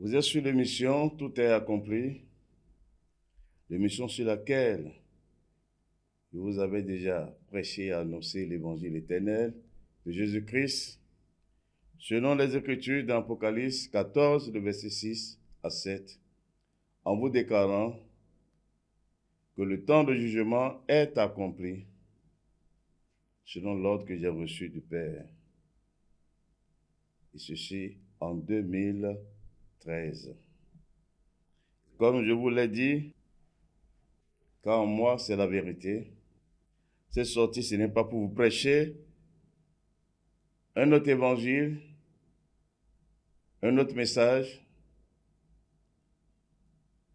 Vous êtes sur l'émission Tout est accompli, l'émission sur laquelle je vous avais déjà prêché et annoncé l'évangile éternel de Jésus-Christ, selon les Écritures d'Apocalypse 14, le verset 6 à 7, en vous déclarant que le temps de jugement est accompli, selon l'ordre que j'ai reçu du Père. Et ceci en 2013. Comme je vous l'ai dit, car moi, c'est la vérité. Cette sortie, ce n'est pas pour vous prêcher un autre évangile, un autre message,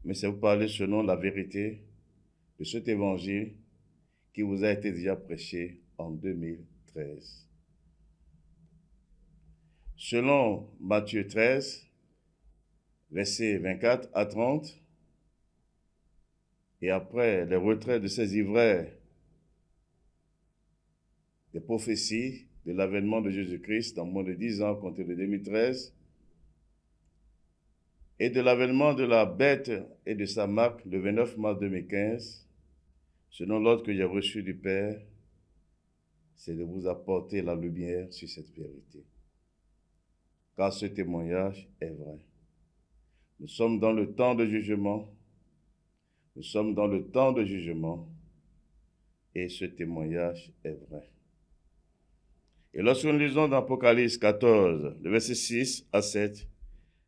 mais c'est vous parler selon la vérité de cet évangile qui vous a été déjà prêché en 2013. Selon Matthieu 13, versets 24 à 30, et après les retraits de ces ivraires, des prophéties de l'avènement de Jésus-Christ dans moins de 10 ans, compté de 2013, et de l'avènement de la bête et de sa marque le 29 mars 2015, selon l'ordre que j'ai reçu du Père, c'est de vous apporter la lumière sur cette vérité. Car ce témoignage est vrai. Nous sommes dans le temps de jugement. Nous sommes dans le temps de jugement. Et ce témoignage est vrai. Et lorsque nous lisons dans Apocalypse 14, le verset 6 à 7,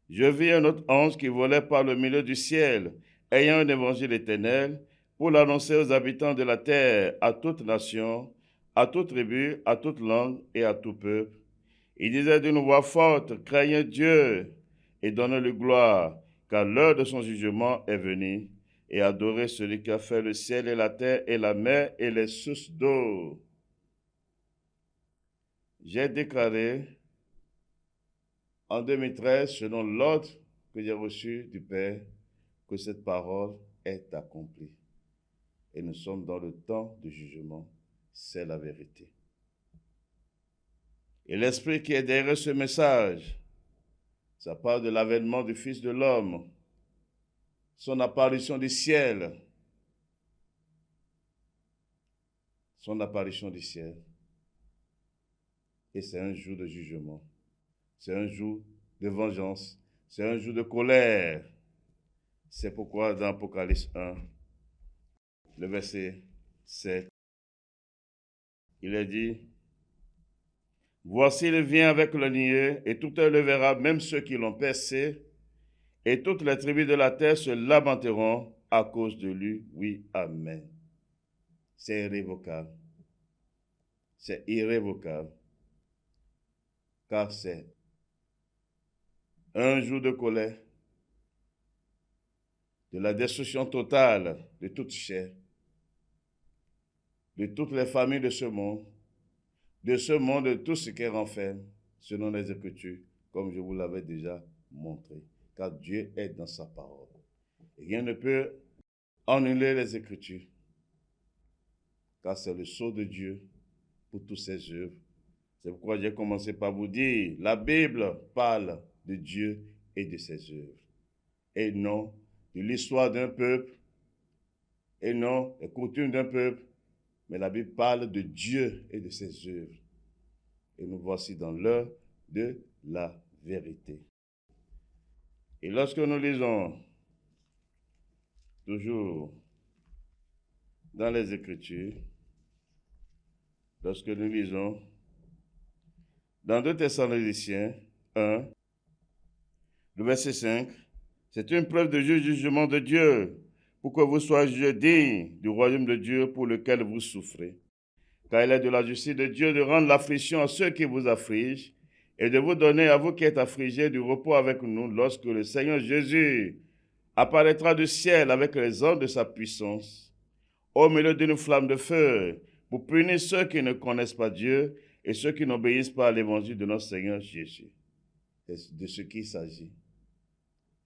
je vis un autre ange qui volait par le milieu du ciel, ayant un évangile éternel, pour l'annoncer aux habitants de la terre, à toute nation, à toute tribu, à toute langue et à tout peuple. Il disait d'une voix forte, craignez Dieu et donnez-lui gloire, car l'heure de son jugement est venue, et adorez celui qui a fait le ciel et la terre et la mer et les sources d'eau. J'ai déclaré en 2013, selon l'ordre que j'ai reçu du Père, que cette parole est accomplie. Et nous sommes dans le temps du jugement. C'est la vérité. Et l'esprit qui est derrière ce message, ça parle de l'avènement du Fils de l'homme, son apparition du ciel, son apparition du ciel. Et c'est un jour de jugement. C'est un jour de vengeance. C'est un jour de colère. C'est pourquoi dans Apocalypse 1, le verset 7, il est dit, « Voici, il vient avec le niais, et tout œil le verra, même ceux qui l'ont percé, et toutes les tribus de la terre se lamenteront à cause de lui. » Oui, amen. C'est irrévocable. C'est irrévocable. Car c'est un jour de colère, de la destruction totale de toute chair, de toutes les familles de ce monde, de tout ce qui renferme, selon les Écritures, comme je vous l'avais déjà montré. Car Dieu est dans sa parole. Et rien ne peut annuler les Écritures, car c'est le sceau de Dieu pour toutes ses œuvres. C'est pourquoi j'ai commencé par vous dire, la Bible parle de Dieu et de ses œuvres, et non de l'histoire d'un peuple, et non des coutumes d'un peuple, mais la Bible parle de Dieu et de ses œuvres. Et nous voici dans l'heure de la vérité. Et lorsque nous lisons toujours dans les Écritures, lorsque nous lisons dans 2 Thessaloniciens 1, le verset 5, c'est une preuve de jugement de Dieu, pour que vous soyez dignes du royaume de Dieu pour lequel vous souffrez. Car il est de la justice de Dieu de rendre l'affliction à ceux qui vous affligent et de vous donner à vous qui êtes affligés du repos avec nous lorsque le Seigneur Jésus apparaîtra du ciel avec les anges de sa puissance, au milieu d'une flamme de feu, pour punir ceux qui ne connaissent pas Dieu et ceux qui n'obéissent pas à l'évangile de notre Seigneur Jésus. C'est de ce qu'il s'agit.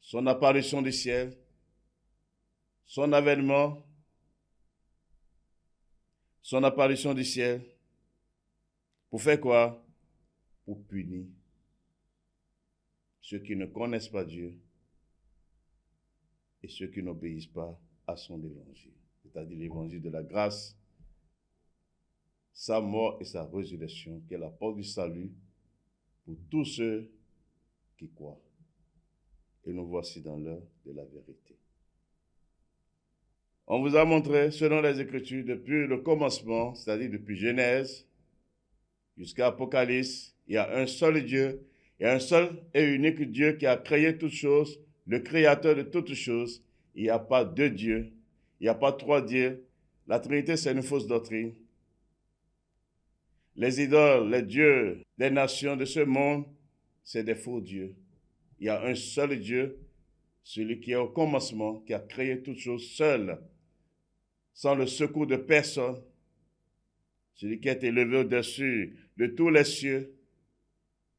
Son apparition du ciel, son avènement, son apparition du ciel, pour faire quoi? Pour punir ceux qui ne connaissent pas Dieu et ceux qui n'obéissent pas à son évangile, c'est-à-dire l'évangile de la grâce, sa mort et sa résurrection, qui est la porte du salut pour tous ceux qui croient. Et nous voici dans l'heure de la vérité. On vous a montré, selon les Écritures, depuis le commencement, c'est-à-dire depuis Genèse jusqu'à Apocalypse, il y a un seul Dieu, il y a un seul et unique Dieu qui a créé toutes choses, le créateur de toutes choses. Il n'y a pas deux dieux, il n'y a pas trois dieux. La Trinité, c'est une fausse doctrine. Les idoles, les dieux des nations de ce monde, c'est des faux dieux. Il y a un seul Dieu, celui qui est au commencement, qui a créé toutes choses seul, sans le secours de personne, celui qui est élevé au-dessus de tous les cieux,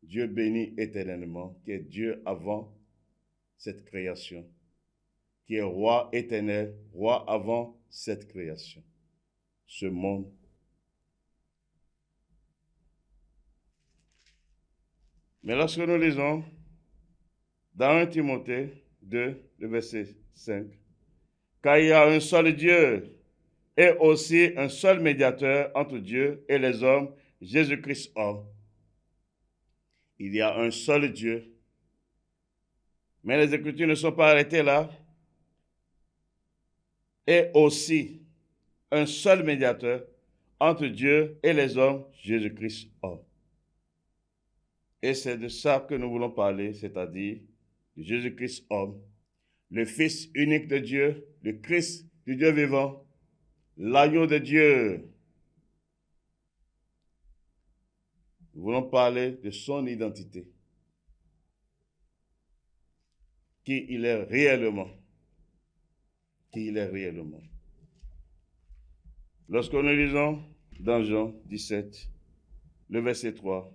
Dieu béni éternellement, qui est Dieu avant cette création, qui est roi éternel, roi avant cette création, ce monde. Mais lorsque nous lisons dans 1 Timothée 2, le verset 5, car il y a un seul Dieu et aussi un seul médiateur entre Dieu et les hommes, Jésus-Christ homme. Il y a un seul Dieu. Mais les Écritures ne sont pas arrêtées là. Et aussi un seul médiateur entre Dieu et les hommes, Jésus-Christ homme. Et c'est de ça que nous voulons parler, c'est-à-dire de Jésus-Christ homme, le Fils unique de Dieu, le Christ du Dieu vivant, l'agneau de Dieu. Nous voulons parler de son identité, qui il est réellement. Qui il est réellement. Lorsque nous lisons dans Jean 17, le verset 3,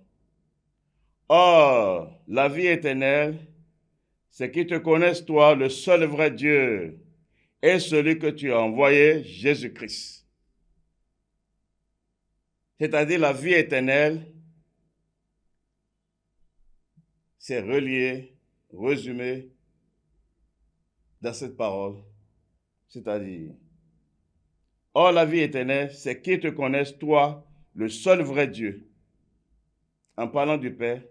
or, la vie éternelle, c'est qu'ils te connaissent, toi, le seul vrai Dieu, et celui que tu as envoyé, Jésus-Christ. C'est-à-dire la vie éternelle, c'est relié, résumé dans cette parole. C'est-à-dire, or la vie éternelle, c'est qu'ils te connaissent, toi, le seul vrai Dieu, en parlant du Père,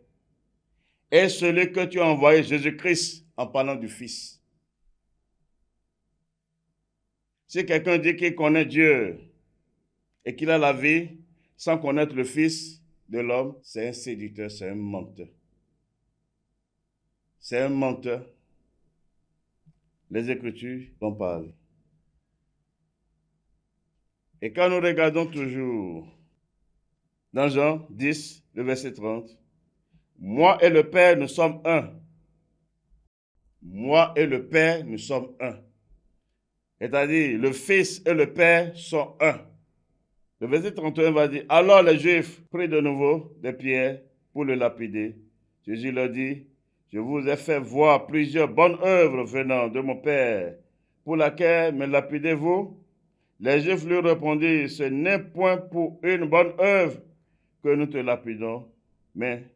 et celui que tu as envoyé, Jésus-Christ, en parlant du Fils. Si quelqu'un dit qu'il connaît Dieu et qu'il a la vie sans connaître le Fils de l'homme, c'est un séducteur, c'est un menteur. C'est un menteur. Les Écritures en parlent. Et quand nous regardons toujours dans Jean 10, le verset 30, moi et le Père, nous sommes un. Moi et le Père, nous sommes un. C'est-à-dire, le Fils et le Père sont un. Le verset 31 va dire, alors les Juifs prirent de nouveau des pierres pour le lapider. Jésus leur dit, je vous ai fait voir plusieurs bonnes œuvres venant de mon Père, pour laquelle me lapidez-vous? Les Juifs lui répondirent, ce n'est point pour une bonne œuvre que nous te lapidons, mais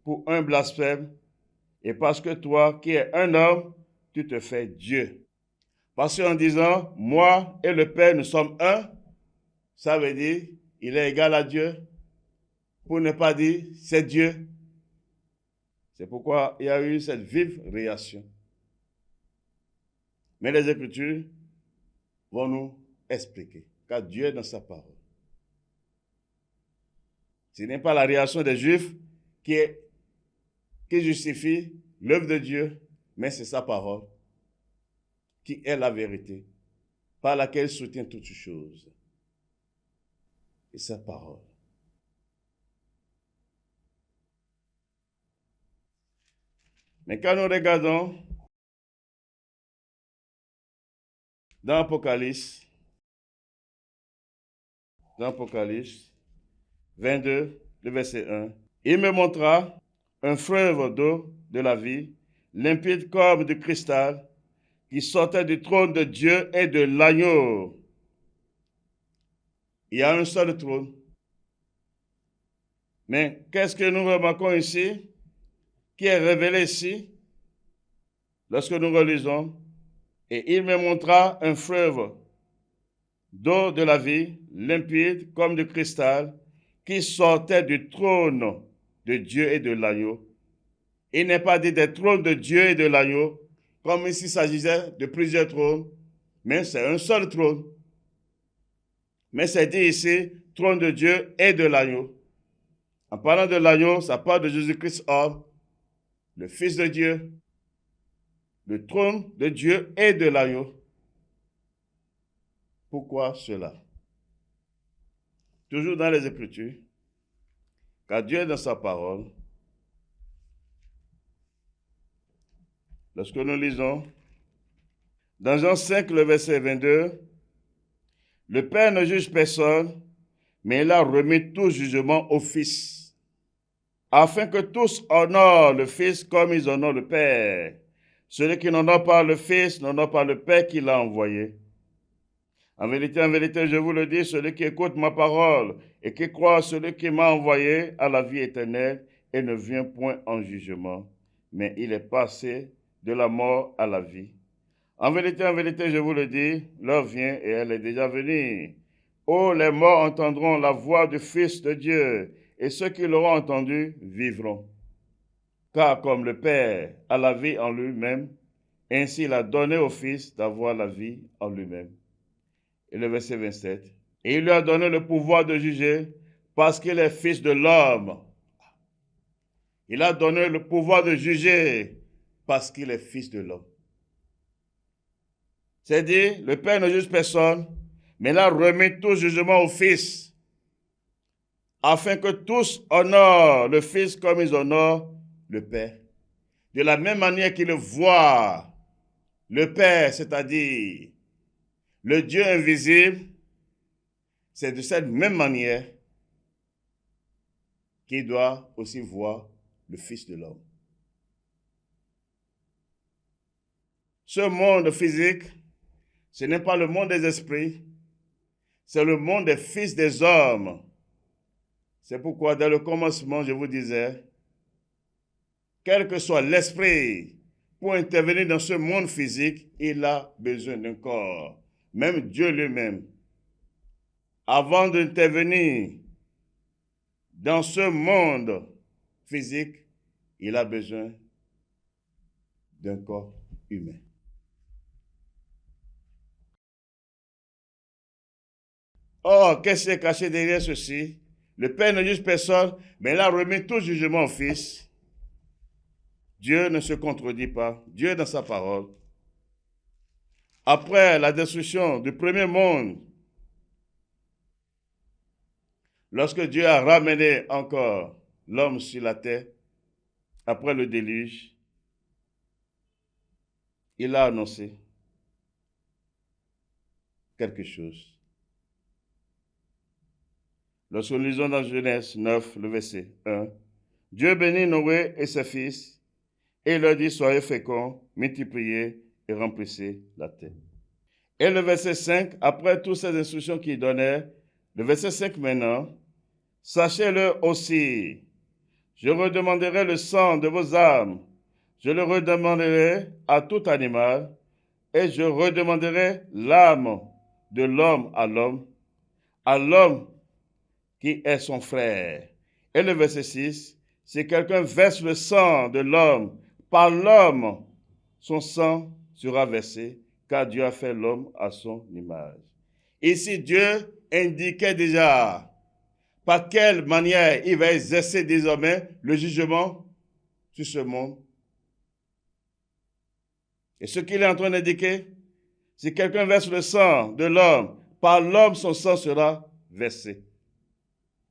pour un blasphème, et parce que toi, qui es un homme, tu te fais Dieu. Parce qu'en disant, moi et le Père, nous sommes un, ça veut dire, il est égal à Dieu, pour ne pas dire, c'est Dieu. C'est pourquoi il y a eu cette vive réaction. Mais les Écritures vont nous expliquer, car Dieu est dans sa parole. Ce n'est pas la réaction des Juifs qui justifie l'œuvre de Dieu, mais c'est sa parole, qui est la vérité, par laquelle il soutient toutes choses. Et sa parole. Mais quand nous regardons dans Apocalypse 22, le verset 1, il me montra un fleuve d'eau de la vie, limpide comme du cristal, qui sortait du trône de Dieu et de l'agneau. Il y a un seul trône. Mais qu'est-ce que nous remarquons ici, qui est révélé ici, lorsque nous relisons Et il me montra un fleuve d'eau de la vie, limpide comme du cristal, qui sortait du trône de Dieu et de l'agneau. Il n'est pas dit des trônes de Dieu et de l'agneau, comme s'il s'agissait de plusieurs trônes, mais c'est un seul trône. Mais c'est dit ici, trône de Dieu et de l'agneau. En parlant de l'agneau, ça parle de Jésus-Christ homme, le Fils de Dieu, le trône de Dieu et de l'agneau. Pourquoi cela? Toujours dans les Écritures, car Dieu est dans sa parole. Lorsque nous lisons dans Jean 5, le verset 22, le Père ne juge personne, mais il a remis tout jugement au Fils, afin que tous honorent le Fils comme ils honorent le Père. Celui qui n'honore pas le Fils n'honore pas le Père qui l'a envoyé. En vérité, je vous le dis, celui qui écoute ma parole et qui croit à celui qui m'a envoyé a la vie éternelle et ne vient point en jugement, mais il est passé de la mort à la vie. En vérité, je vous le dis, l'heure vient et elle est déjà venue. Oh, les morts entendront la voix du Fils de Dieu, et ceux qui l'auront entendu vivront. Car comme le Père a la vie en lui-même, ainsi il a donné au Fils d'avoir la vie en lui-même. Et le verset 27. Et il lui a donné le pouvoir de juger parce qu'il est fils de l'homme. Il a donné le pouvoir de juger parce qu'il est fils de l'homme. C'est-à-dire, le Père ne juge personne, mais il a remis tout jugement au Fils, afin que tous honorent le Fils comme ils honorent le Père. De la même manière qu'ils voient le Père, c'est-à-dire le Dieu invisible, c'est de cette même manière qu'il doit aussi voir le Fils de l'homme. Ce monde physique, ce n'est pas le monde des esprits, c'est le monde des fils des hommes. C'est pourquoi, dans le commencement, je vous disais, quel que soit l'esprit, pour intervenir dans ce monde physique, il a besoin d'un corps. Même Dieu lui-même, avant d'intervenir dans ce monde physique, il a besoin d'un corps humain. Or, qu'est-ce qui est caché derrière ceci? Le Père ne juge personne, mais il a remis tout jugement au Fils. Dieu ne se contredit pas. Dieu est dans sa parole. Après la destruction du premier monde, lorsque Dieu a ramené encore l'homme sur la terre, après le déluge, il a annoncé quelque chose. Lorsque nous lisons dans Genèse 9, le verset 1, Dieu bénit Noé et ses fils, et il leur dit, soyez féconds, multipliez et remplissez la terre. Et le verset 5, après toutes ces instructions qu'il donnait, le verset 5 maintenant, sachez-le aussi, je redemanderai le sang de vos âmes, je le redemanderai à tout animal, et je redemanderai l'âme de l'homme à l'homme qui est son frère. Et le verset 6, si quelqu'un verse le sang de l'homme, par l'homme, son sang sera versé, car Dieu a fait l'homme à son image. Ici, Dieu indiquait déjà par quelle manière il va exercer désormais le jugement sur ce monde. Et ce qu'il est en train d'indiquer, si quelqu'un verse le sang de l'homme, par l'homme, son sang sera versé.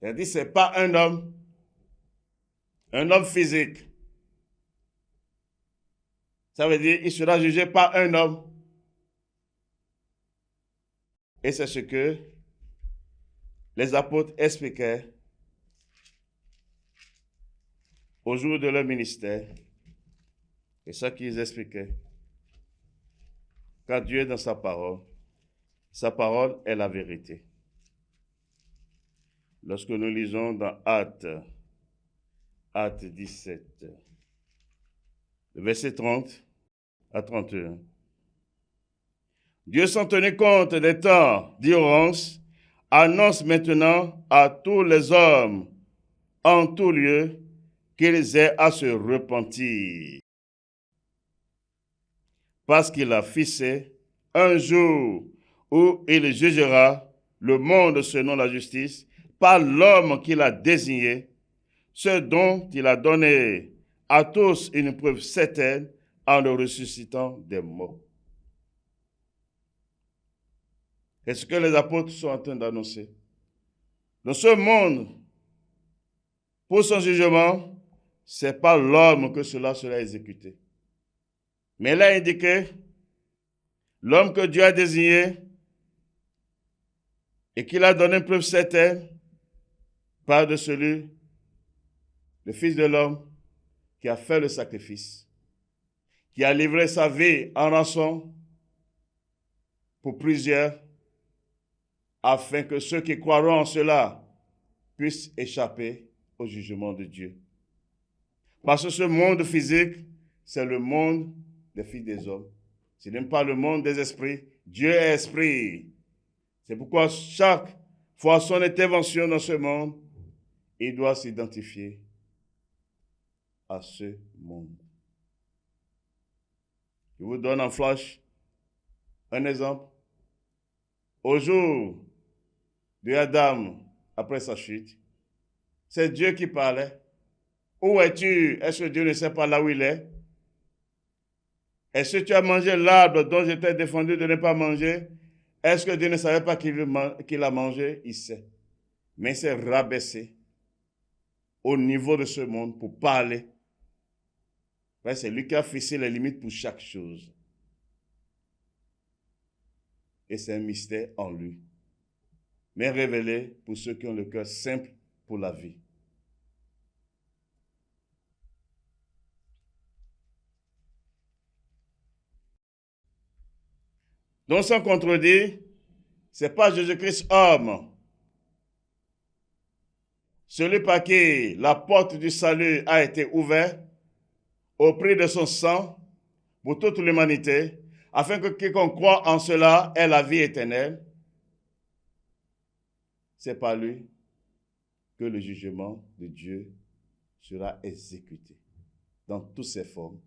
Il a dit, ce n'est pas un homme physique. Ça veut dire, il sera jugé par un homme. Et c'est ce que les apôtres expliquaient au jour de leur ministère. Et ça qu'ils expliquaient. Car Dieu est dans sa parole est la vérité. Lorsque nous lisons dans Actes 17, le verset 30 à 31, Dieu, sans tenir compte des temps d'ignorance, annonce maintenant à tous les hommes en tout lieu qu'ils aient à se repentir. Parce qu'il a fixé un jour où il jugera le monde selon la justice par l'homme qu'il a désigné, ce dont il a donné à tous une preuve certaine en le ressuscitant des morts. C'est ce que les apôtres sont en train d'annoncer. Dans ce monde, pour son jugement, ce n'est pas l'homme que cela sera exécuté. Mais il a indiqué, l'homme que Dieu a désigné et qu'il a donné une preuve certaine, parle de celui, le Fils de l'homme, qui a fait le sacrifice, qui a livré sa vie en rançon pour plusieurs, afin que ceux qui croiront en cela puissent échapper au jugement de Dieu. Parce que ce monde physique, c'est le monde des filles des hommes. Ce n'est pas le monde des esprits. Dieu est esprit. C'est pourquoi chaque fois son intervention dans ce monde, il doit s'identifier à ce monde. Je vous donne en flash un exemple. Au jour de Adam, après sa chute, c'est Dieu qui parlait. Où es-tu? Est-ce que Dieu ne sait pas là où il est? Est-ce que tu as mangé l'arbre dont je t'ai défendu de ne pas manger? Est-ce que Dieu ne savait pas qu'il a mangé? Il sait. Mais il s'est rabaissé au niveau de ce monde pour parler. C'est lui qui a fixé les limites pour chaque chose. Et c'est un mystère en lui. Mais révélé pour ceux qui ont le cœur simple pour la vie. Donc, sans contredire, ce n'est pas Jésus-Christ homme. Celui par qui la porte du salut a été ouverte au prix de son sang pour toute l'humanité, afin que quiconque croit en cela ait la vie éternelle. C'est par lui que le jugement de Dieu sera exécuté dans toutes ses formes,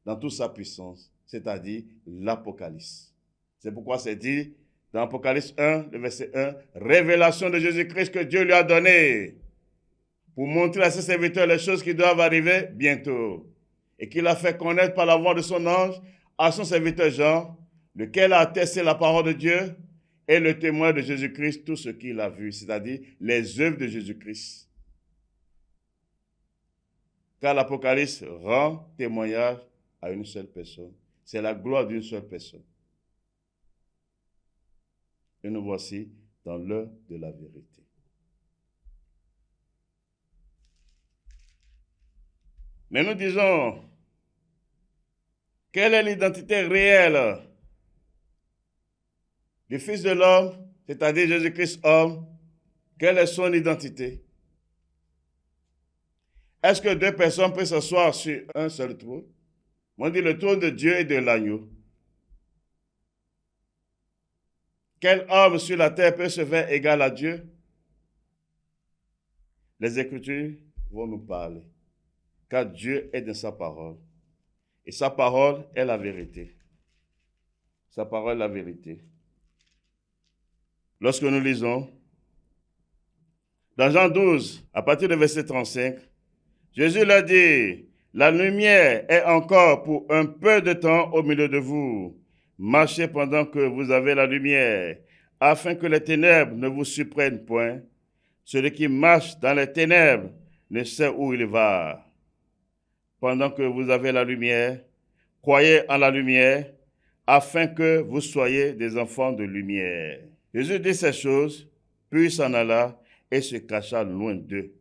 dans toute sa puissance, c'est-à-dire l'Apocalypse. C'est pourquoi c'est dit dans Apocalypse 1, le verset 1, révélation de Jésus-Christ que Dieu lui a donnée pour montrer à ses serviteurs les choses qui doivent arriver bientôt et qu'il a fait connaître par la voix de son ange à son serviteur Jean, lequel a attesté la parole de Dieu et le témoin de Jésus-Christ, tout ce qu'il a vu, c'est-à-dire les œuvres de Jésus-Christ. Car l'Apocalypse rend témoignage à une seule personne. C'est la gloire d'une seule personne. Et nous voici dans l'heure de la vérité. Mais nous disons, quelle est l'identité réelle du Fils de l'homme, c'est-à-dire Jésus-Christ homme? Quelle est son identité? Est-ce que deux personnes peuvent s'asseoir sur un seul trône? On dit le trône de Dieu et de l'agneau. Quel homme sur la terre peut se faire égal à Dieu? Les Écritures vont nous parler, car Dieu est dans sa parole. Et sa parole est la vérité. Sa parole est la vérité. Lorsque nous lisons, dans Jean 12, à partir du verset 35, Jésus leur dit, la lumière est encore pour un peu de temps au milieu de vous. Marchez pendant que vous avez la lumière, afin que les ténèbres ne vous surprennent point. Celui qui marche dans les ténèbres ne sait où il va. Pendant que vous avez la lumière, croyez en la lumière, afin que vous soyez des enfants de lumière. Jésus dit ces choses, puis s'en alla et se cacha loin d'eux.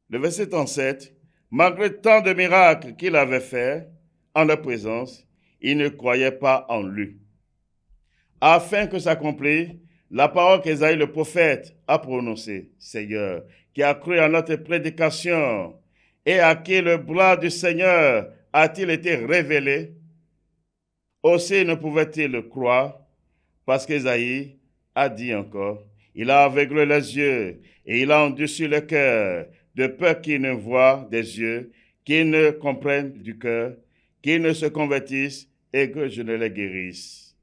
Le verset 37, malgré tant de miracles qu'il avait faits en leur présence, ils ne croyaient pas en lui. Afin que s'accomplisse la parole qu'Ésaïe le prophète a prononcée, Seigneur, qui a cru à notre prédication et à qui le bras du Seigneur a-t-il été révélé? aussi ne pouvait-il croire, parce qu'Ésaïe a dit encore, il a aveuglé les yeux et il a endurci le cœur, de peur qu'il ne voie des yeux, qu'il ne comprenne du cœur, qu'il ne se convertisse et que je ne les guérisse.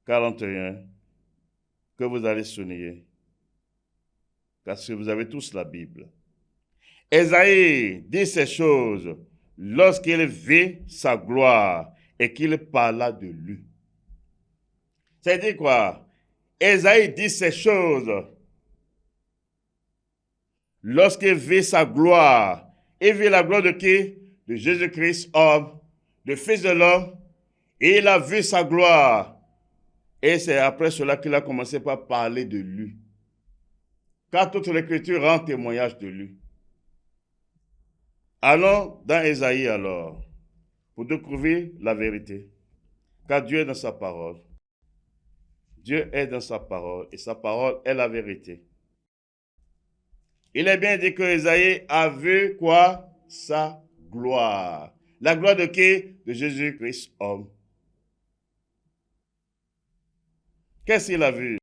41, que vous allez souligner, parce que vous avez tous la Bible. Ésaïe dit ces choses lorsqu'il vit sa gloire et qu'il parla de lui. C'est-à-dire quoi? Ésaïe dit ces choses lorsqu'il vit sa gloire. Il vit la gloire de qui? De Jésus-Christ, homme, le Fils de l'homme. Et il a vu sa gloire. Et c'est après cela qu'il a commencé par parler de lui. Car toute l'Écriture rend témoignage de lui. Allons dans Ésaïe alors, pour découvrir la vérité. Car Dieu est dans sa parole. Dieu est dans sa parole et sa parole est la vérité. Il est bien dit que Ésaïe a vu quoi? Sa gloire. La gloire de qui? De Jésus-Christ, homme. Qu'est-ce qu'il a vu?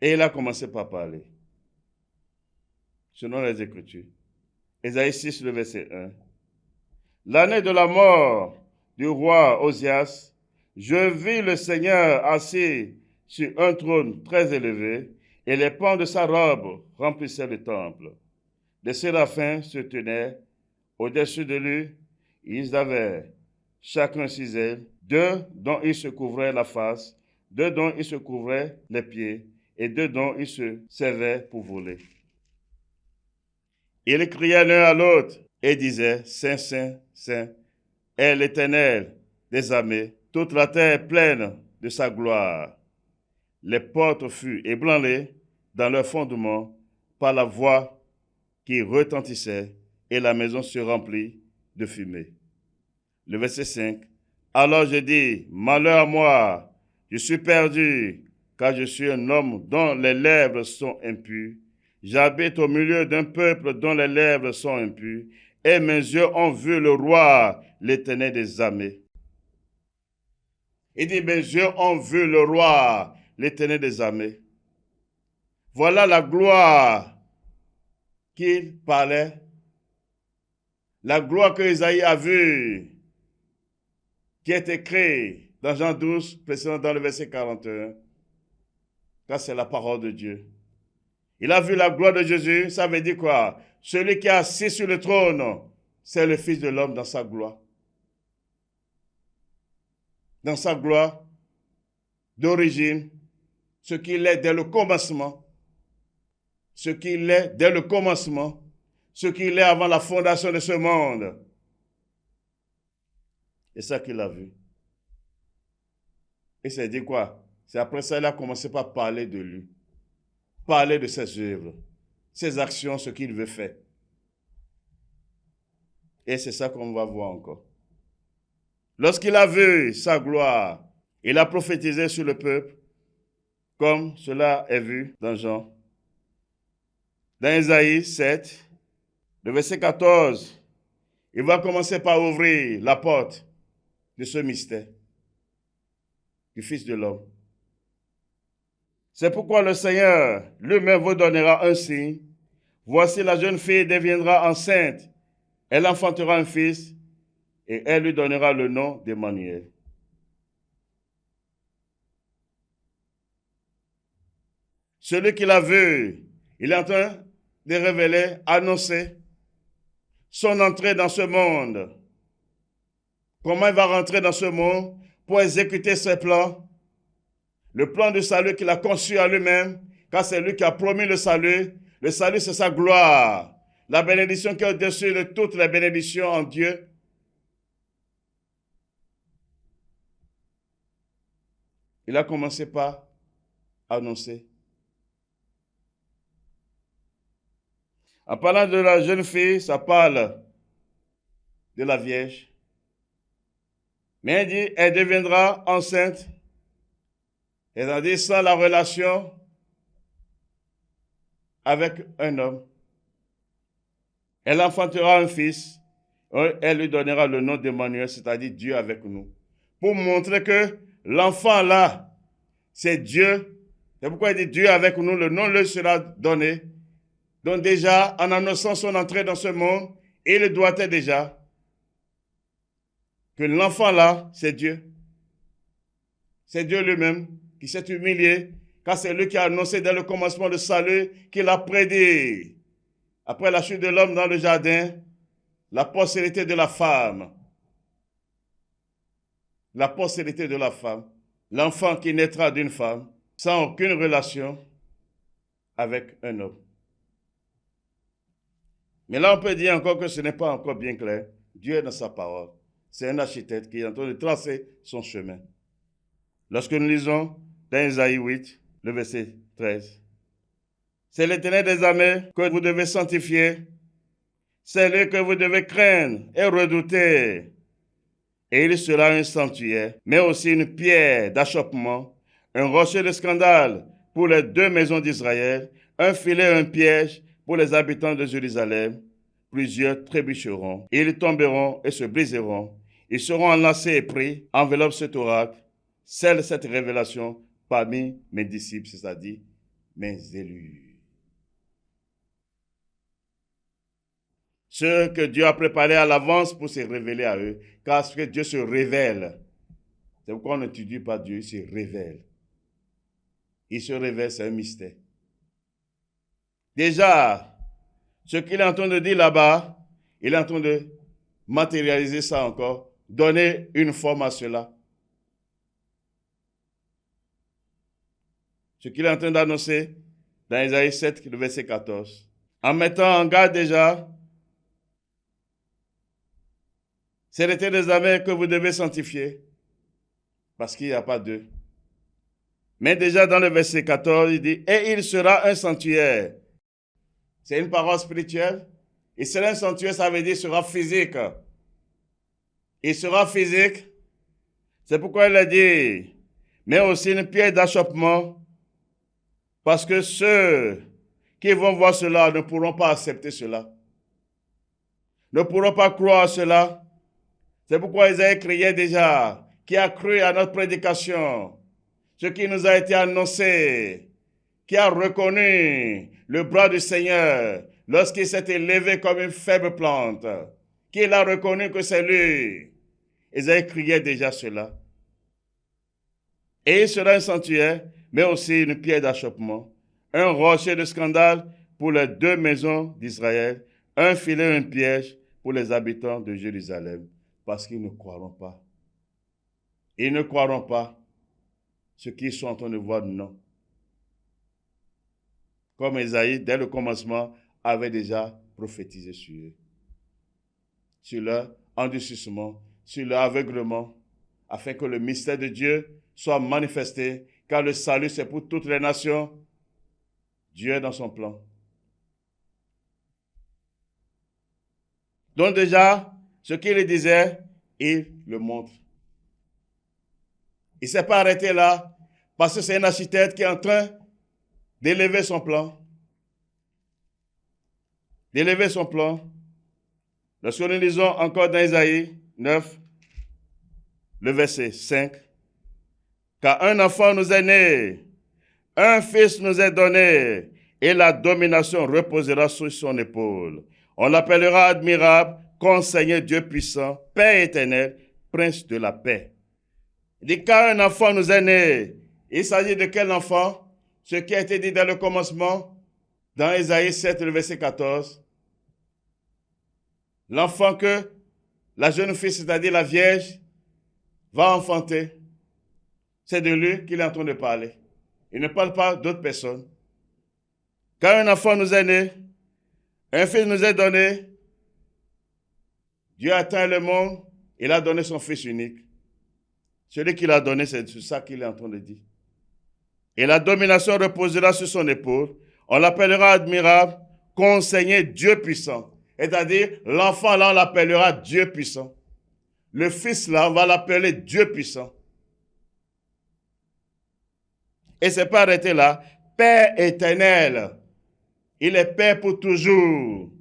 Et il a commencé par parler. Selon les Écritures. Ésaïe 6, le verset 1. L'année de la mort du roi Osias, je vis le Seigneur assis sur un trône très élevé, et les pans de sa robe remplissaient le temple. Des séraphins se tenaient au-dessus de lui. Ils avaient chacun 6 ailes, 2 dont ils se couvraient la face, 2 dont ils se couvraient les pieds, et 2 dont ils se servaient pour voler. Ils criaient l'un à l'autre et disaient, Saint, Saint, Saint, est l'Éternel des armées, toute la terre est pleine de sa gloire. Les portes furent ébranlées dans leur fondement par la voix qui retentissait, et la maison se remplit de fumée. Le verset 5. Alors je dis, malheur à moi, je suis perdu, car je suis un homme dont les lèvres sont impures. J'habite au milieu d'un peuple dont les lèvres sont impures, et mes yeux ont vu le roi, l'Éternel des armées. Il dit, mes yeux ont vu le roi, l'Éternel des armées. Voilà la gloire qu'il parlait, la gloire que Isaïe a vue, qui est écrite dans Jean 12, précisément dans le verset 41. Car c'est la parole de Dieu. Il a vu la gloire de Jésus, ça veut dire quoi? Celui qui est assis sur le trône, c'est le Fils de l'homme dans sa gloire. Dans sa gloire d'origine, ce qu'il est dès le commencement, ce qu'il est dès le commencement, ce qu'il est avant la fondation de ce monde. C'est ça qu'il a vu. Et c'est dit quoi? C'est après ça qu'il a commencé par parler de lui, parler de ses œuvres, ses actions, ce qu'il veut faire. Et c'est ça qu'on va voir encore. Lorsqu'il a vu sa gloire, il a prophétisé sur le peuple, comme cela est vu dans Jean. Dans Ésaïe 7, le verset 14, il va commencer par ouvrir la porte de ce mystère du Fils de l'homme. C'est pourquoi le Seigneur lui-même vous donnera un signe. Voici la jeune fille deviendra enceinte. Elle enfantera un fils et elle lui donnera le nom d'Emmanuel. Celui qui l'a vu, il est en train de révéler, annoncer son entrée dans ce monde. Comment il va rentrer dans ce monde pour exécuter ses plans. Le plan du salut qu'il a conçu à lui-même, car c'est lui qui a promis le salut. Le salut, c'est sa gloire. La bénédiction qui est au-dessus de toutes les bénédictions en Dieu. Il a commencé par annoncer. En parlant de la jeune fille, ça parle de la Vierge. Mais il dit, elle deviendra enceinte. C'est-à-dire sans la relation avec un homme. Elle enfantera un fils. Elle lui donnera le nom d'Emmanuel, c'est-à-dire Dieu avec nous. pour montrer que l'enfant là, c'est Dieu. C'est pourquoi il dit Dieu avec nous, le nom lui sera donné. Donc déjà, en annonçant son entrée dans ce monde, il doit être déjà que l'enfant là, c'est Dieu. C'est Dieu lui-même qui s'est humilié, car c'est lui qui a annoncé dès le commencement le salut, qu'il a prédit. Après la chute de l'homme dans le jardin, la postérité de la femme. La postérité de la femme. L'enfant qui naîtra d'une femme, sans aucune relation avec un homme. Mais là, on peut dire encore que ce n'est pas encore bien clair. Dieu est dans sa parole. C'est un architecte qui est en train de tracer son chemin. Lorsque nous lisons dans Isaïe 8, le verset 13, c'est l'Éternel des armées que vous devez sanctifier. C'est lui que vous devez craindre et redouter. Et il sera un sanctuaire, mais aussi une pierre d'achoppement, un rocher de scandale pour les deux maisons d'Israël, un filet et un piège pour les habitants de Jérusalem. Plusieurs trébucheront, ils tomberont et se briseront. Ils seront enlacés et pris, enveloppe cet oracle, scelle cette révélation parmi mes disciples, c'est-à-dire mes élus. Ceux que Dieu a préparés à l'avance pour se révéler à eux, car que Dieu se révèle. C'est pourquoi on n'étudie pas Dieu, il se révèle. Il se révèle, c'est un mystère. Déjà, ce qu'il est en train de dire là-bas, il est en train de matérialiser ça encore, donner une forme à cela. Ce qu'il est en train d'annoncer dans Isaïe 7, le verset 14. En mettant en garde déjà, c'est l'Éternel des armées que vous devez sanctifier, parce qu'il n'y a pas d'eux. Mais déjà dans le verset 14, il dit, et il sera un sanctuaire. C'est une parole spirituelle. Il sera un sanctuaire, ça veut dire il sera physique. Il sera physique. C'est pourquoi il a dit, mais aussi une pierre d'achoppement, parce que ceux qui vont voir cela ne pourront pas accepter cela. Ne pourront pas croire à cela. C'est pourquoi Isaïe criait déjà, qui a cru à notre prédication, ce qui nous a été annoncé, qui a reconnu le bras du Seigneur lorsqu'il s'est élevé comme une faible plante, qu'il a reconnu que c'est lui. Isaïe criait déjà cela. Et il sera un sanctuaire, mais aussi une pierre d'achoppement, un rocher de scandale pour les deux maisons d'Israël, un filet, un piège pour les habitants de Jérusalem, parce qu'ils ne croiront pas. Ils ne croiront pas ce qu'ils sont en train de voir, non. Comme Isaïe, dès le commencement, avait déjà prophétisé sur eux, sur leur endurcissement, sur leur aveuglement, afin que le mystère de Dieu soit manifesté, car le salut, c'est pour toutes les nations. Dieu est dans son plan. Donc déjà, ce qu'il disait, il le montre. Il ne s'est pas arrêté là, parce que c'est un architecte qui est en train d'élever son plan. D'élever son plan. Lorsque nous lisons encore dans Isaïe 9, le verset 5, car un enfant nous est né, un fils nous est donné, et la domination reposera sur son épaule. On l'appellera admirable, conseiller Dieu puissant, Père éternel, prince de la paix. Il dit, car un enfant nous est né. Il s'agit de quel enfant? Ce qui a été dit dans le commencement, dans Isaïe 7, le verset 14. L'enfant que la jeune fille, c'est-à-dire la Vierge, va enfanter. C'est de lui qu'il est en train de parler. Il ne parle pas d'autres personnes. Car un enfant nous est né, un fils nous est donné. Dieu a atteint le monde, il a donné son fils unique. Celui qu'il a donné, c'est ça qu'il est en train de dire. Et la domination reposera sur son épaule. On l'appellera admirable, conseiller Dieu puissant. C'est-à-dire, l'enfant là, on l'appellera Dieu puissant. Le fils là, on va l'appeler Dieu puissant. Et c'est pas arrêté là. Père éternel. Il est Père pour toujours.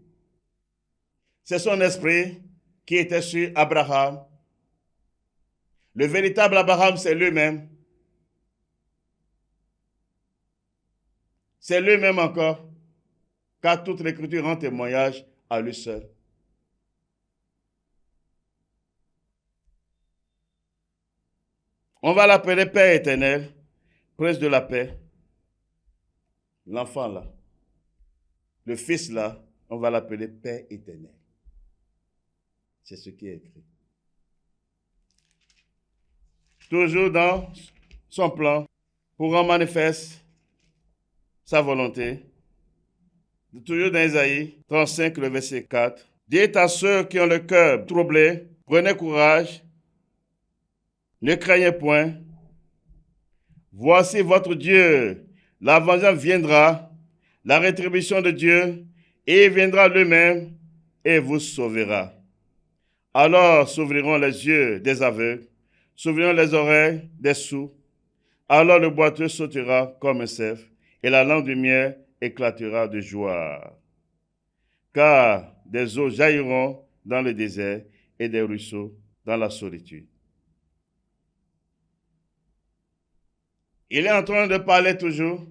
C'est son esprit qui était sur Abraham. Le véritable Abraham, c'est lui-même. C'est lui-même encore, car toute l'Écriture rend témoignage à lui seul. On va l'appeler Père éternel, Prince de la paix. L'enfant là, le fils là, on va l'appeler Père éternel. C'est ce qui est écrit. Toujours dans son plan, pour rendre manifeste sa volonté. Toujours dans Isaïe 35, le verset 4. Dites à ceux qui ont le cœur troublé, prenez courage, ne craignez point. Voici votre Dieu. La vengeance viendra, la rétribution de Dieu, et il viendra lui-même et vous sauvera. Alors s'ouvriront les yeux des aveugles, s'ouvriront les oreilles des sourds. Alors le boiteux sautera comme un cerf, et la langue du miel éclatera de joie. Car des eaux jailliront dans le désert et des ruisseaux dans la solitude. Il est en train de parler toujours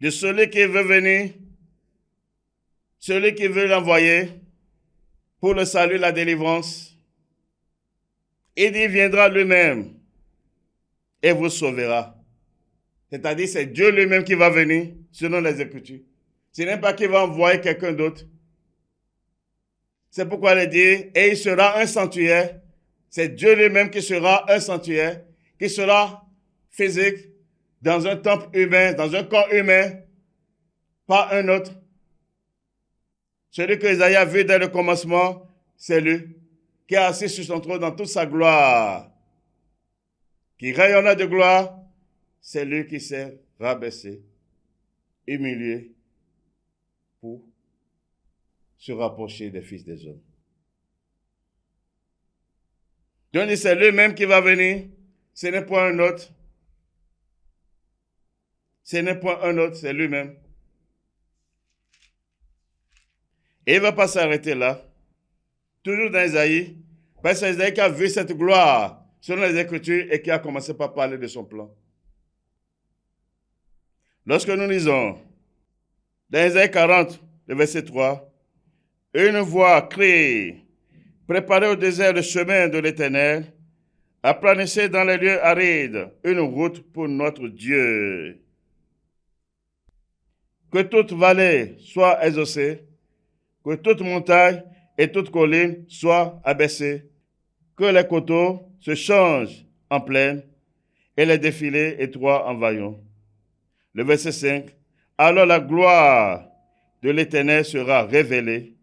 de celui qui veut venir, celui qui veut l'envoyer pour le salut, la délivrance. Il dit, viendra lui-même et vous sauvera. C'est-à-dire, c'est Dieu lui-même qui va venir, selon les Écritures. Ce n'est pas qu'il va envoyer quelqu'un d'autre. C'est pourquoi il dit, et il sera un sanctuaire. C'est Dieu lui-même qui sera un sanctuaire, qui sera physique, dans un temple humain, dans un corps humain, pas un autre. Celui que Isaïe a vu dès le commencement, c'est lui, qui est assis sur son trône dans toute sa gloire, qui rayonna de gloire, c'est lui qui s'est rabaissé, humilié, pour se rapprocher des fils des hommes. Donc c'est lui-même qui va venir, ce n'est pas un autre. Ce n'est pas un autre, c'est lui-même. Et il ne va pas s'arrêter là. Toujours dans Isaïe, parce que c'est Isaïe qui a vu cette gloire selon les Écritures et qui a commencé par parler de son plan. Lorsque nous lisons dans Isaïe 40, le verset 3, une voix crie, préparez au désert le chemin de l'Éternel, aplanissez dans les lieux arides une route pour notre Dieu. Que toute vallée soit exaucée, que toute montagne et toute colline soient abaissées, que les coteaux se changent en plaine et les défilés étroits en vallons. Le verset 5, alors la gloire de l'Éternel sera révélée,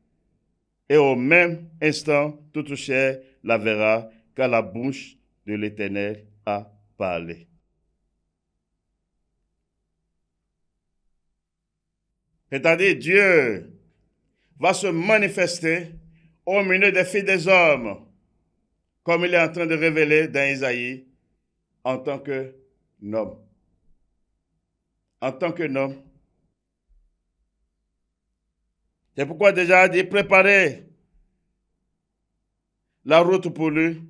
et au même instant, toute chair la verra, car la bouche de l'Éternel a parlé. C'est-à-dire, Dieu va se manifester au milieu des filles des hommes, comme il est en train de révéler dans Isaïe, en tant qu'homme. En tant qu'homme. C'est pourquoi déjà dit préparer la route pour lui.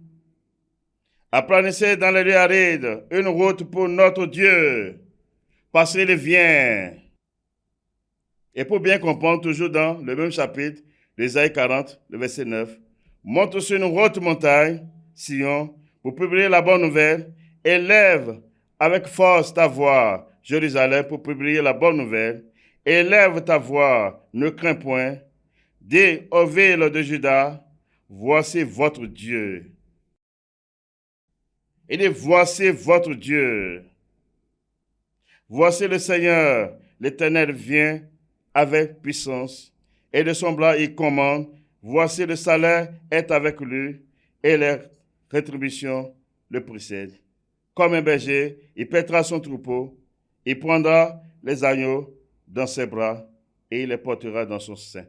Aplanissez dans les lieux arides une route pour notre Dieu, parce qu'il vient. Et pour bien comprendre, toujours dans le même chapitre, l'Ésaïe 40, le verset 9, monte sur une haute montagne, Sion, pour publier la bonne nouvelle, et lève avec force ta voix, Jérusalem, pour publier la bonne nouvelle. Élève ta voix, ne crains point. Dis aux villes de Juda, voici votre Dieu. Il dit, voici votre Dieu. Voici le Seigneur, l'Éternel vient avec puissance, et de son bras il commande. Voici le salaire est avec lui, et les rétributions le précèdent. Comme un berger, il paîtra son troupeau, il prendra les agneaux dans ses bras, et il les portera dans son sein.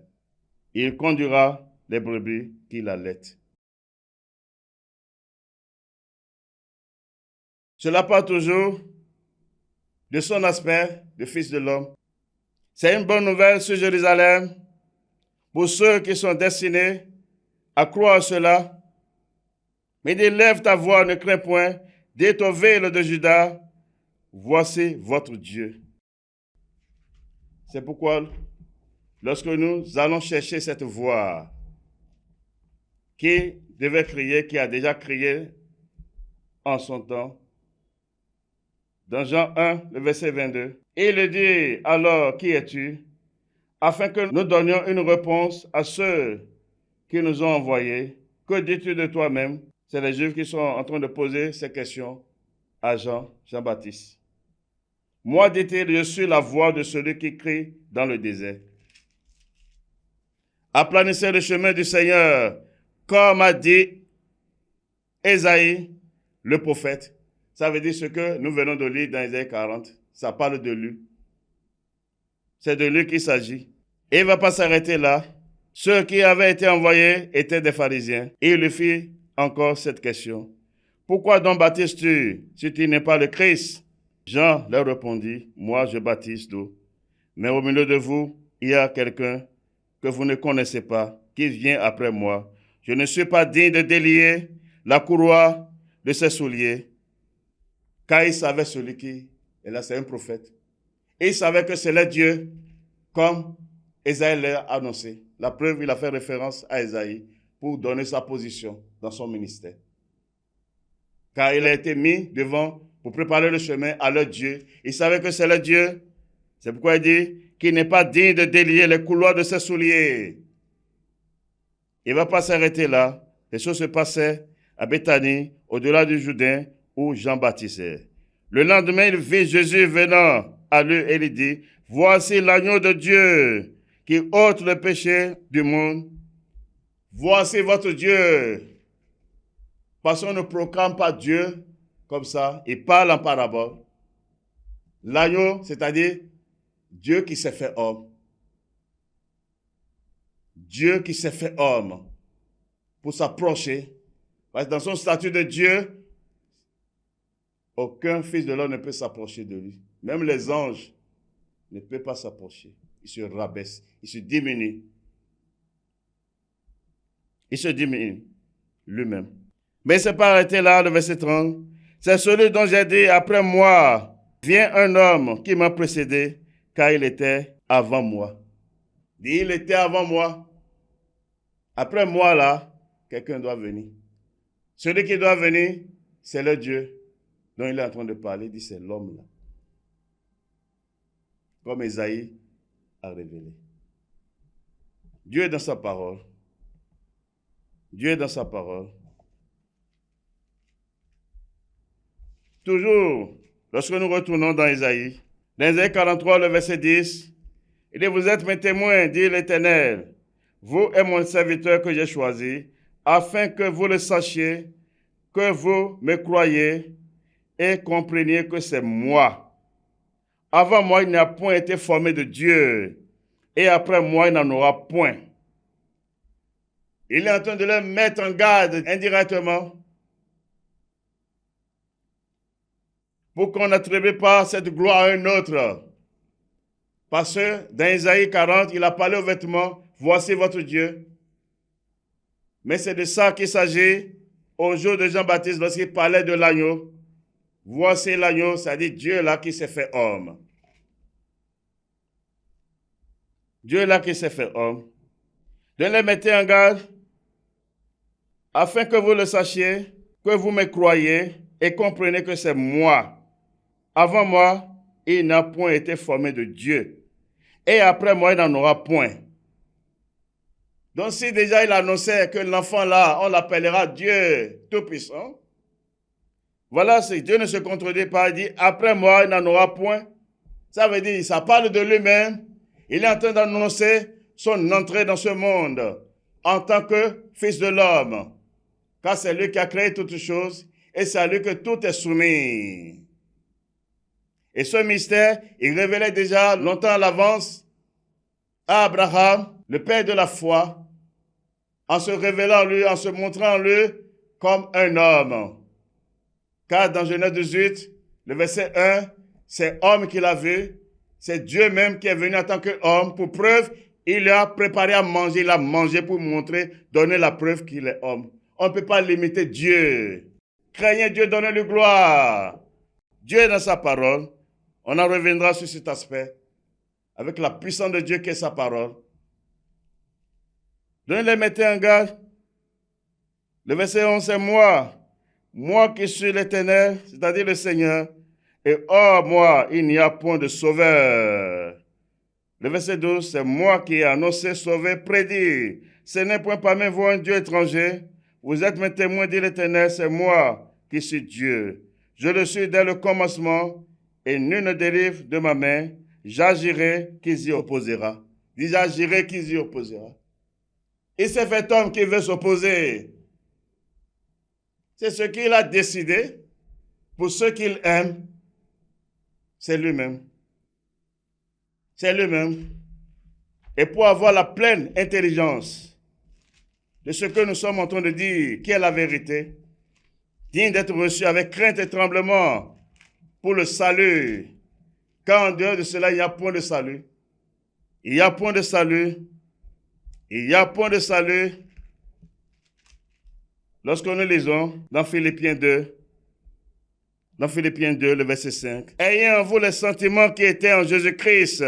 Il conduira les brebis qu'il allaite. Cela parle toujours de son aspect de Fils de l'homme. C'est une bonne nouvelle sur Jérusalem pour ceux qui sont destinés à croire cela. Mais il dit, lève ta voix, ne crains point, dis aux villes de Juda, voici votre Dieu. C'est pourquoi, lorsque nous allons chercher cette voix qui devait crier, qui a déjà crié en son temps, dans Jean 1, le verset 22, il dit, alors, qui es-tu? Afin que nous donnions une réponse à ceux qui nous ont envoyés. Que dis-tu de toi-même? C'est les Juifs qui sont en train de poser ces questions à Jean-Baptiste. Moi, dit-il, je suis la voix de celui qui crie dans le désert. Aplanissez le chemin du Seigneur, comme a dit Ésaïe, le prophète. Ça veut dire ce que nous venons de lire dans Ésaïe 40. Ça parle de lui. C'est de lui qu'il s'agit. Et il ne va pas s'arrêter là. Ceux qui avaient été envoyés étaient des pharisiens. Et il lui fit encore cette question. Pourquoi donc baptises-tu si tu n'es pas le Christ? Jean leur répondit, moi je baptise d'eau. Mais au milieu de vous, il y a quelqu'un que vous ne connaissez pas, qui vient après moi. Je ne suis pas digne de délier la courroie de ses souliers. Car il savait celui qui, et là c'est un prophète, et il savait que c'est le Dieu, comme Ésaïe l'a annoncé. La preuve, il a fait référence à Ésaïe pour donner sa position dans son ministère. Car il a été mis devant pour préparer le chemin à leur Dieu. Il savait que c'est le Dieu. C'est pourquoi il dit qu'il n'est pas digne de délier les couloirs de ses souliers. Il ne va pas s'arrêter là. Les choses se passaient à Béthanie, au-delà du Jourdain, où Jean baptisait. Le lendemain, il vit Jésus venant à lui et il dit, voici l'agneau de Dieu qui ôte le péché du monde. Voici votre Dieu. Parce qu'on ne proclame pas Dieu comme ça, il parle en parabole. L'agneau, c'est-à-dire Dieu qui s'est fait homme. Dieu qui s'est fait homme pour s'approcher. Parce que dans son statut de Dieu, aucun fils de l'homme ne peut s'approcher de lui. Même les anges ne peuvent pas s'approcher. Ils se rabaissent, ils se diminuent. Il se diminue lui-même. Mais il ne s'est pas arrêté là, le verset 30. C'est celui dont j'ai dit, après moi, vient un homme qui m'a précédé, car il était avant moi. Il était avant moi. Après moi, là, quelqu'un doit venir. Celui qui doit venir, c'est le Dieu dont il est en train de parler. Il dit, c'est l'homme là. Comme Ésaïe a révélé. Dieu est dans sa parole. Dieu est dans sa parole. Toujours, lorsque nous retournons dans Ésaïe 43, le verset 10, il dit, vous êtes mes témoins, dit l'Éternel, vous et mon serviteur que j'ai choisi, afin que vous le sachiez, que vous me croyez et compreniez que c'est moi. Avant moi, il n'y a point été formé de Dieu, et après moi, il n'en aura point. Il est en train de le mettre en garde indirectement pour qu'on n'attribue pas cette gloire à un autre. Parce que dans Ésaïe 40, il a parlé aux vêtements, voici votre Dieu. Mais c'est de ça qu'il s'agit au jour de Jean-Baptiste lorsqu'il parlait de l'agneau. Voici l'agneau, c'est-à-dire Dieu là qui s'est fait homme. Dieu là qui s'est fait homme. De les mettre en garde, afin que vous le sachiez, que vous me croyez et comprenez que c'est moi. Avant moi, il n'a point été formé de Dieu. Et après moi, il n'en aura point. Donc si déjà il annonçait que l'enfant là, on l'appellera Dieu Tout-Puissant, voilà, c'est Dieu ne se contredit pas, il dit, après moi, il n'en aura point. Ça veut dire, ça parle de lui-même. Il est en train d'annoncer son entrée dans ce monde en tant que fils de l'homme. Car c'est lui qui a créé toutes choses et c'est à lui que tout est soumis. Et ce mystère, il révélait déjà longtemps à l'avance à Abraham, le père de la foi, en se révélant lui, en se montrant lui comme un homme. Car dans Genèse 18, le verset 1, c'est homme qu'il a vu, c'est Dieu même qui est venu en tant qu'homme. Pour preuve, il a préparé à manger, il a mangé pour montrer, donner la preuve qu'il est homme. On ne peut pas limiter Dieu. Craignez Dieu, donnez-lui gloire. Dieu est dans sa parole. On en reviendra sur cet aspect. Avec la puissance de Dieu qui est sa parole. Donnez-les, mettez en garde. Le verset 11, c'est moi qui suis l'Éternel, c'est-à-dire le Seigneur, et hors moi, il n'y a point de sauveur. Le verset 12, c'est moi qui ai annoncé, sauvé, prédit. Ce n'est point parmi vous un Dieu étranger. Vous êtes mes témoins, dit l'Éternel, c'est moi qui suis Dieu. Je le suis dès le commencement, et nul ne dérive de ma main. J'agirai, qui s'y opposera. Dis, j'agirai, qui s'y opposera. Il s'est fait homme qui veut s'opposer. C'est ce qu'il a décidé. Pour ceux qu'il aime, c'est lui-même. C'est lui-même. Et pour avoir la pleine intelligence de ce que nous sommes en train de dire, qui est la vérité, digne d'être reçu avec crainte et tremblement pour le salut. Car en dehors de cela, il n'y a point de salut. Il n'y a point de salut. Il n'y a point de salut. Lorsque nous lisons dans Philippiens 2, le verset 5, ayez en vous les sentiments qui étaient en Jésus-Christ,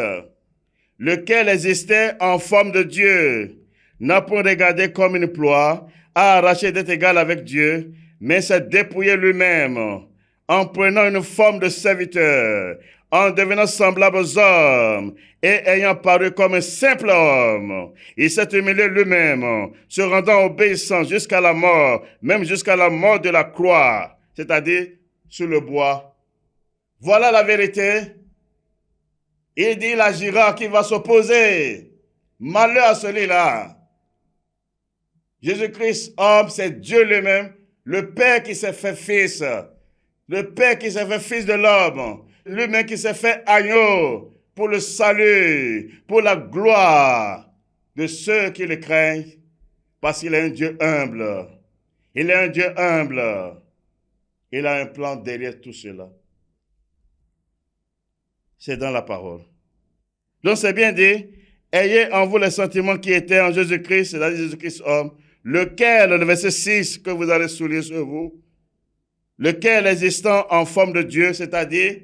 lequel existait en forme de Dieu, n'a point regardé comme une proie à arracher d'être égal avec Dieu, mais s'est dépouillé lui-même, en prenant une forme de serviteur, en devenant semblable aux hommes, et ayant paru comme un simple homme, il s'est humilié lui-même, se rendant obéissant jusqu'à la mort, même jusqu'à la mort de la croix, c'est-à-dire sur le bois. Voilà la vérité. Il dit, il agira qui va s'opposer. Malheur à celui-là. Jésus-Christ, homme, c'est Dieu lui-même, le Père qui s'est fait fils, le Père qui s'est fait fils de l'homme, lui-même qui s'est fait agneau pour le salut, pour la gloire de ceux qui le craignent, parce qu'il est un Dieu humble. Il est un Dieu humble. Il a un plan derrière tout cela. C'est dans la parole. Donc c'est bien dit, ayez en vous les sentiments qui étaient en Jésus-Christ, c'est-à-dire Jésus-Christ homme, lequel, le verset 6 que vous allez souligner sur vous, lequel existant en forme de Dieu, c'est-à-dire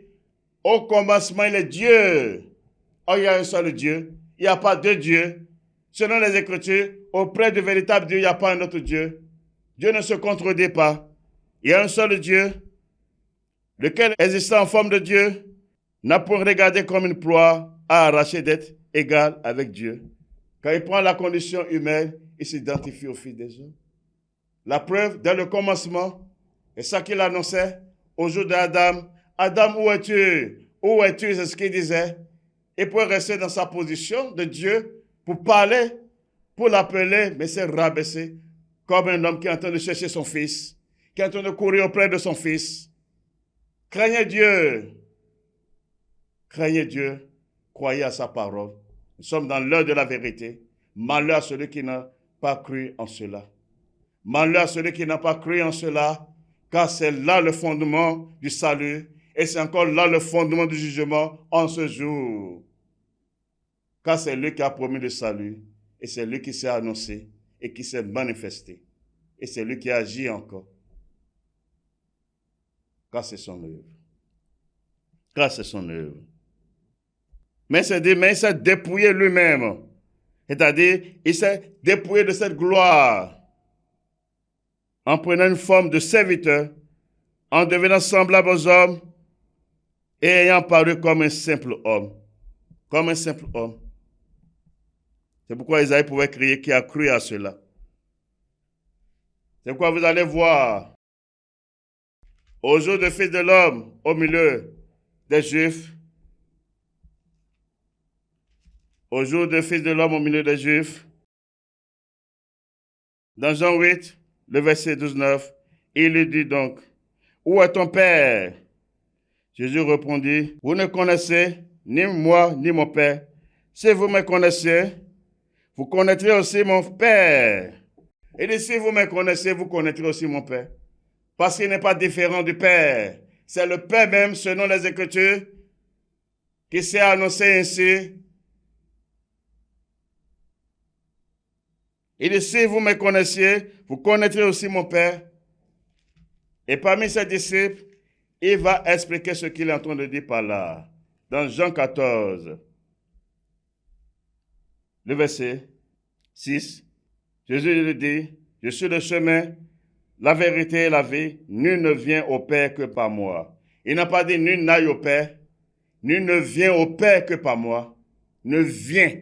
au commencement il est Dieu. Oh, il y a un seul Dieu, il n'y a pas deux dieux. Selon les Écritures, auprès du véritable Dieu, il n'y a pas un autre Dieu. Dieu ne se contredit pas. Il y a un seul Dieu, lequel existant en forme de Dieu, n'a point regardé comme une proie à arracher d'être égal avec Dieu. Quand il prend la condition humaine, il s'identifie au Fils des hommes. La preuve, dès le commencement, c'est ça qu'il annonçait au jour d'Adam. Adam, où es-tu? Où es-tu? C'est ce qu'il disait. Il pouvait rester dans sa position de Dieu pour parler, pour l'appeler, mais c'est rabaissé comme un homme qui est en train de chercher son fils, qui est en train de courir auprès de son fils. Craignez Dieu. Craignez Dieu. Croyez à sa parole. Nous sommes dans l'heure de la vérité. Malheur à celui qui n'a pas cru en cela. Malheur à celui qui n'a pas cru en cela, car c'est là le fondement du salut et c'est encore là le fondement du jugement en ce jour. Car c'est lui qui a promis le salut et c'est lui qui s'est annoncé et qui s'est manifesté. Et c'est lui qui agit encore. Car c'est son œuvre. Car c'est son œuvre. Mais il s'est dépouillé lui-même. C'est-à-dire, il s'est dépouillé de cette gloire en prenant une forme de serviteur, en devenant semblable aux hommes et ayant paru comme un simple homme. Comme un simple homme. C'est pourquoi Isaïe pouvait crier qui a cru à cela. C'est pourquoi vous allez voir au jour du Fils de l'homme au milieu des Juifs, au jour du Fils de l'homme au milieu des Juifs, dans Jean 8, le verset 12-9, il lui dit donc, où est ton Père? Jésus répondit, vous ne connaissez ni moi ni mon Père. Si vous me connaissez, vous connaîtrez aussi mon Père. Et dit, si vous me connaissez, vous connaîtrez aussi mon Père. Parce qu'il n'est pas différent du Père. C'est le Père même, selon les Écritures, qui s'est annoncé ainsi. Il dit, si vous me connaissiez, vous connaîtrez aussi mon Père. Et parmi ses disciples, il va expliquer ce qu'il est en train de dire par là. Dans Jean 14, le verset 6, Jésus lui dit, je suis le chemin, la vérité et la vie. Nul ne vient au Père que par moi. Il n'a pas dit nul n'aille au Père. Nul ne vient au Père que par moi. Ne vient.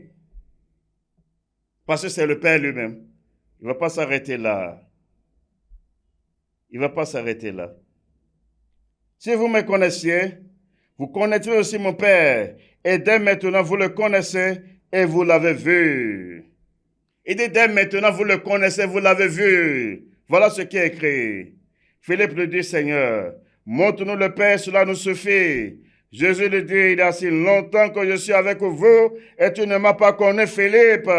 Parce que c'est le Père lui-même. Il ne va pas s'arrêter là. Il ne va pas s'arrêter là. Si vous me connaissiez, vous connaîtrez aussi mon Père. Et dès maintenant, vous le connaissez et vous l'avez vu. Il dit, dès maintenant, vous le connaissez, vous l'avez vu. Voilà ce qui est écrit. Philippe lui dit, Seigneur, montre-nous le Père, cela nous suffit. Jésus lui dit, il y a si longtemps que je suis avec vous et tu ne m'as pas connu, Philippe.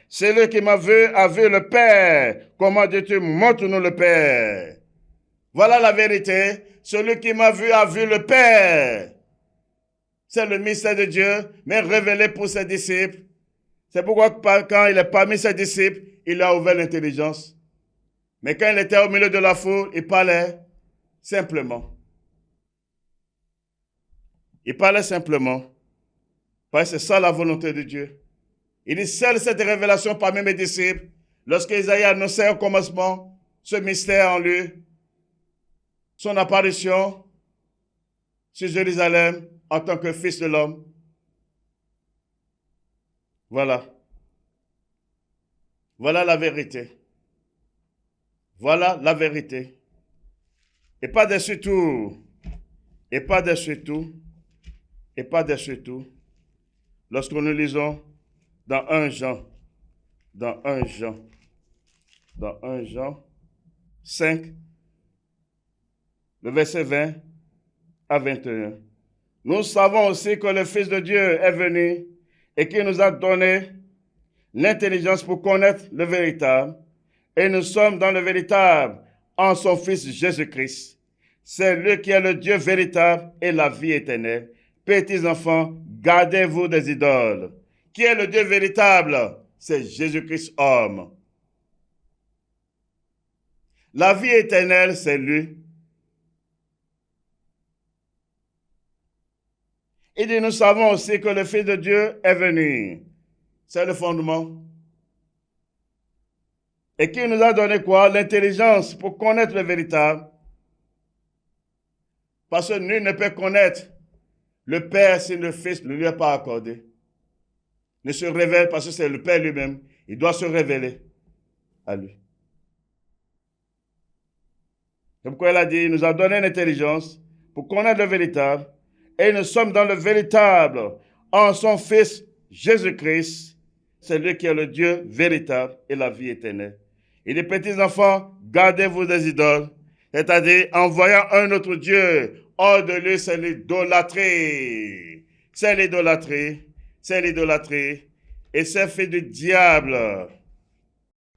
Celui qui m'a vu a vu le Père. Comment dis-tu, montre-nous le Père? Voilà la vérité. Celui qui m'a vu a vu le Père. C'est le mystère de Dieu, mais révélé pour ses disciples. C'est pourquoi quand il est parmi ses disciples, il a ouvert l'intelligence. Mais quand il était au milieu de la foule, il parlait simplement. Il parlait simplement. Parce que c'est ça la volonté de Dieu. Il dit, seule cette révélation parmi mes disciples, lorsqu'Isaïe annonçait au commencement ce mystère en lui, son apparition sur Jérusalem en tant que fils de l'homme. Voilà. Voilà la vérité. Voilà la vérité. Et pas dessus tout. Et pas dessus tout. Et pas dessus tout. Lorsque nous lisons dans 1 Jean, dans 1 Jean 5, le verset 20 à 21. Nous savons aussi que le Fils de Dieu est venu et qu'il nous a donné l'intelligence pour connaître le véritable. Et nous sommes dans le véritable en son Fils Jésus-Christ. C'est lui qui est le Dieu véritable et la vie éternelle. Petits enfants, gardez-vous des idoles. Qui est le Dieu véritable? C'est Jésus-Christ homme. La vie éternelle, c'est lui. Il dit, nous savons aussi que le Fils de Dieu est venu. C'est le fondement. Et qui nous a donné quoi? L'intelligence pour connaître le véritable. Parce que nul ne peut connaître le Père si le Fils ne lui a pas accordé. Ne se révèle parce que c'est le Père lui-même. Il doit se révéler à lui. C'est pourquoi il a dit, il nous a donné l'intelligence pour connaître le véritable. Et nous sommes dans le véritable en son Fils Jésus-Christ. C'est lui qui est le Dieu véritable et la vie éternelle. Et les petits enfants, gardez-vous des idoles. C'est-à-dire, en voyant un autre Dieu, hors de lui, c'est l'idolâtrie. C'est l'idolâtrie. C'est l'idolâtrie. Et c'est fait du diable.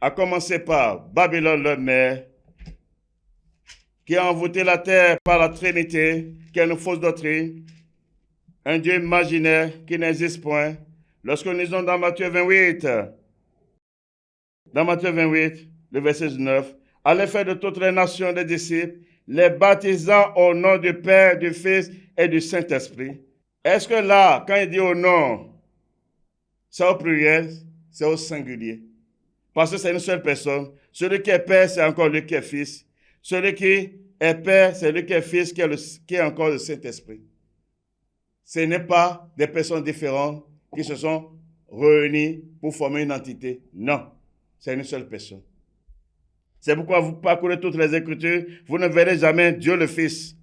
À commencer par Babylone, le mère, qui a envoûté la terre par la Trinité, qui est une fausse doctrine, un Dieu imaginaire qui n'existe point. Lorsque nous lisons dans Matthieu 28, le verset 9, à l'effet de toutes les nations des disciples, les baptisant au nom du Père, du Fils et du Saint-Esprit. Est-ce que là, quand il dit au nom, c'est au pluriel, c'est au singulier? Parce que c'est une seule personne. Celui qui est Père, c'est encore lui qui est Fils. Celui qui est Père, c'est lui qui est Fils, qui est encore le Saint-Esprit. Ce n'est pas des personnes différentes qui se sont réunies pour former une entité. Non, c'est une seule personne. C'est pourquoi vous parcourez toutes les Écritures, vous ne verrez jamais Dieu le Fils,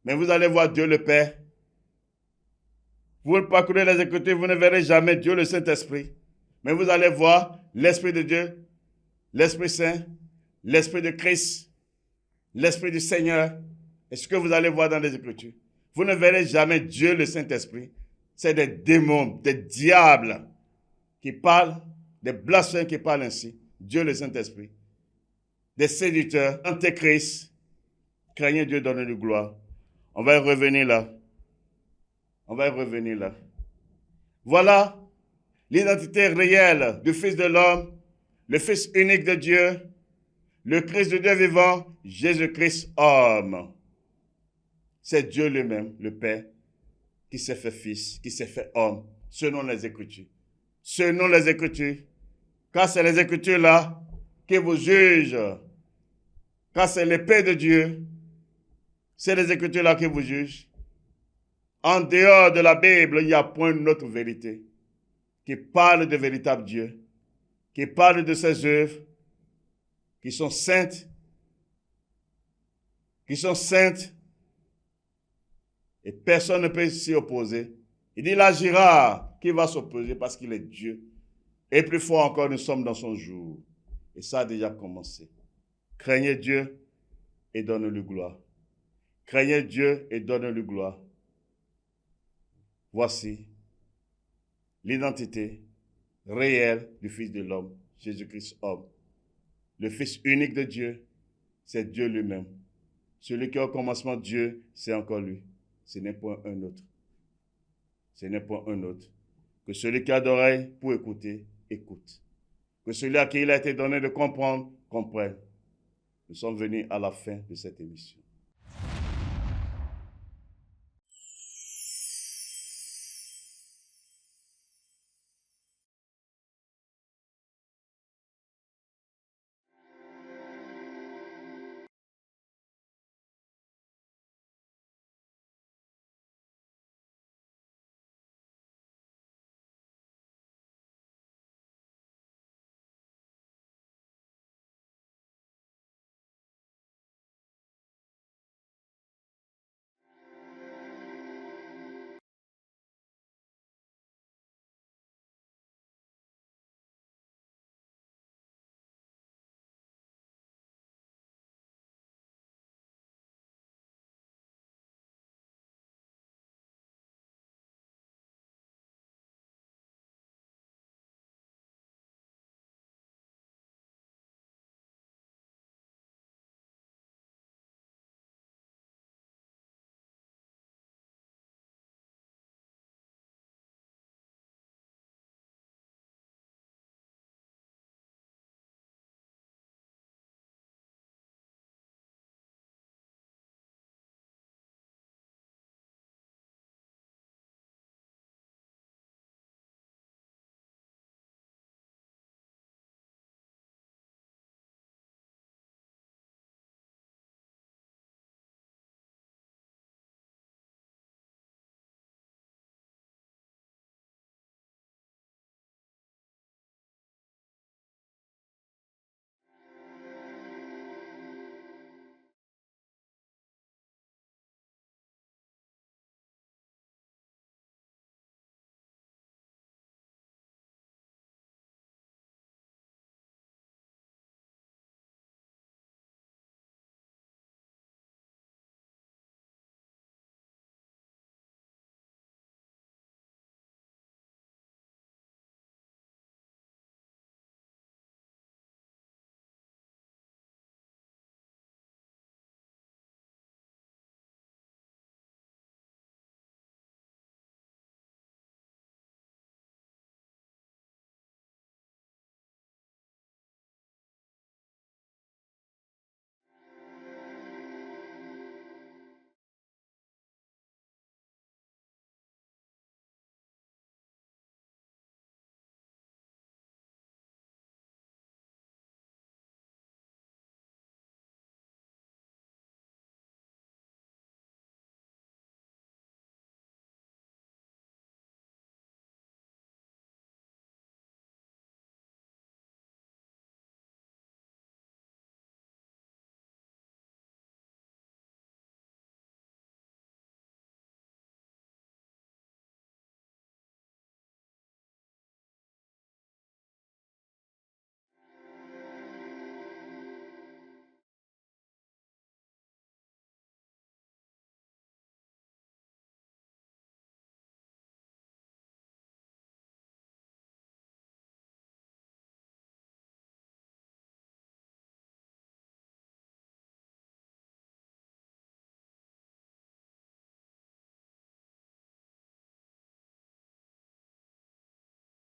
mais vous allez voir Dieu le Père. Vous parcourez les Écritures, vous ne verrez jamais Dieu le Saint-Esprit, mais vous allez voir l'Esprit de Dieu, l'Esprit Saint, l'Esprit de Christ, l'Esprit du Seigneur. Et ce que vous allez voir dans les Écritures. Vous ne verrez jamais Dieu le Saint-Esprit. C'est des démons, des diables qui parlent, des blasphèmes qui parlent ainsi. Dieu le Saint-Esprit. Des séducteurs, antéchrist. Craignez Dieu, donnez-lui gloire. On va y revenir là. On va y revenir là. Voilà l'identité réelle du Fils de l'homme, le Fils unique de Dieu, le Christ de Dieu vivant, Jésus-Christ homme. C'est Dieu lui-même, le Père, qui s'est fait fils, qui s'est fait homme, selon les Écritures. Selon les Écritures. Car c'est les Écritures-là qui vous jugent. Car c'est l'épée de Dieu. C'est les Écritures-là qui vous jugent. En dehors de la Bible, il n'y a point d'autre vérité qui parle de véritable Dieu, qui parle de ses œuvres, qui sont saintes, et personne ne peut s'y opposer. Il dit, il agira, qui va s'opposer parce qu'il est Dieu. Et plus fort encore, nous sommes dans son jour. Et ça a déjà commencé. Craignez Dieu et donnez-lui gloire. Craignez Dieu et donnez-lui gloire. Voici l'identité réelle du Fils de l'homme, Jésus-Christ homme. Le Fils unique de Dieu, c'est Dieu lui-même. Celui qui est au commencement Dieu, c'est encore lui. Ce n'est point un autre. Ce n'est point un autre. Que celui qui a d'oreilles pour écouter, écoute. Que celui à qui il a été donné de comprendre, comprenne. Nous sommes venus à la fin de cette émission.